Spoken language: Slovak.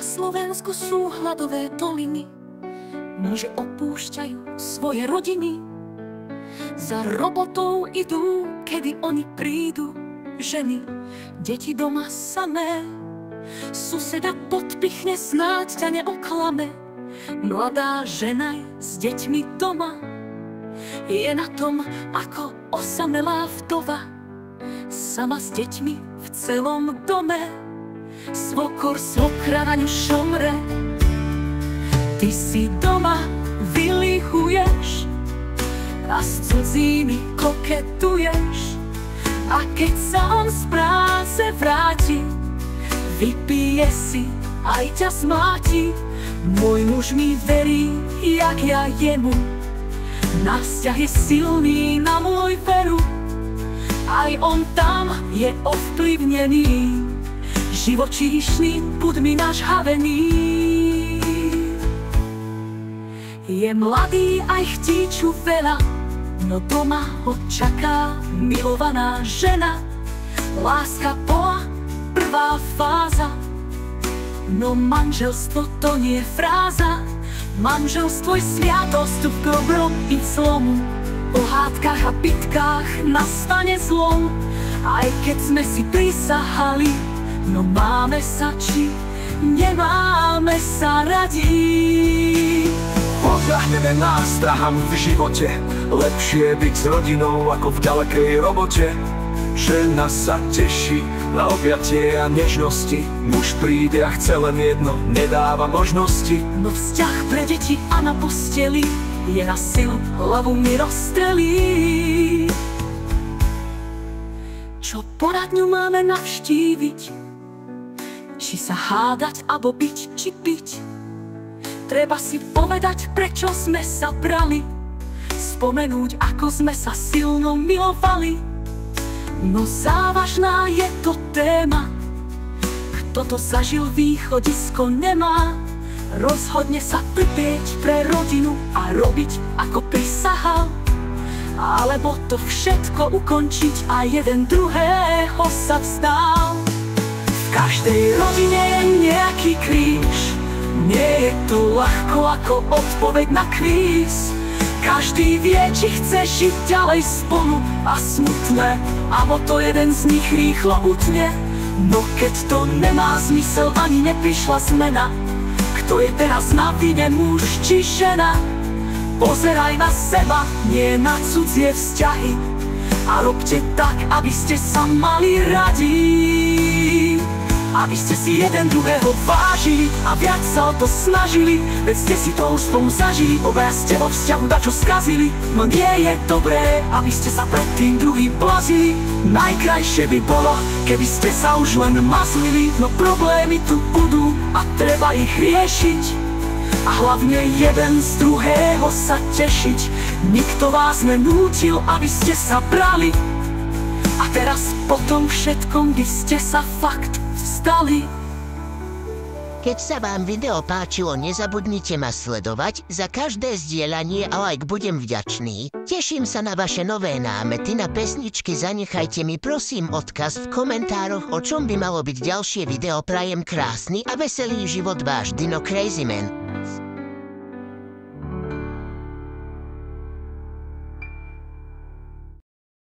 Slovensku sú hladové doliny, muži opúšťajú svoje rodiny. Za robotou idú, kedy oni prídu, ženy, deti doma samé. Suseda podpichne, snáď ťa neoklame. Mladá žena s deťmi doma je na tom ako osamelá vdova, sama s deťmi v celom dome. Svokor svokra na ňu šomre, ty si doma vylihuješ a s cudzími koketuješ. A keď sa on z práce vráti, vypije si, aj ťa zmáti. Môj muž mi verí, jak ja jemu, na vzťah je silný, na môj veru. Aj on tam je ovplyvnený živočíšnym pudmi nažhavený. Je mladý aj chtíču veľa, no doma ho čaká milovaná žena. Láska bola prvá fáza, no manželstvo to nie je fráza. Manželstvo je sviatosť v dobrom i zlomu, po hádkach a bitkách nastane zlom. Aj keď sme si prisahali, no máme sa či nemáme sa radi. Podľahneme nástrahám v živote, lepšie byť s rodinou ako v ďalekej robote. Žena sa teší na objatie a nežnosti, muž príde a chce len jedno, nedáva možnosti. No vzťah pre deti a na posteli je na silu, hlavu mi rozstrelí. Čo poradňu máme navštíviť? Či sa hádať, abo byť, či piť? Treba si povedať, prečo sme sa brali, spomenúť, ako sme sa silno milovali. No závažná je to téma, kto to zažil, východisko nemá. Rozhodne sa trpieť pre rodinu a robiť, ako prisahal, alebo to všetko ukončiť a jeden druhého sa vzdal. V každej rodine je nejaký kríž, nie je to ľahko ako odpoveď na kvíz. Každý vie, či chce žiť ďalej spolu a smutné, alebo to jeden z nich rýchlo utne. No keď to nemá zmysel, ani neprišla zmena, kto je teraz na vine, muž či žena? Pozeraj na seba, nie na cudzie vzťahy, a robte tak, aby ste sa mali radi. Aby ste si jeden druhého vážili a viac sa o to snažili, veď ste si to už spolu zažili. Obaja ste vo vzťahu dačo skazili, no nie je dobré, aby ste sa pred tým druhým blazili. Najkrajšie by bolo, keby ste sa už len mazlili, no problémy tu budú a treba ich riešiť. A hlavne jeden z druhého sa tešiť. Nikto vás nenútil, aby ste sa brali, a teraz po tom všetkom by ste sa fakt vstali. Keď sa vám video páčilo, nezabudnite ma sledovať, za každé zdieľanie a like budem vďačný. Teším sa na vaše nové námety na pesničky, zanechajte mi prosím odkaz v komentároch, o čom by malo byť ďalšie video. Prajem krásny a veselý život, váš Dino Crazy Man.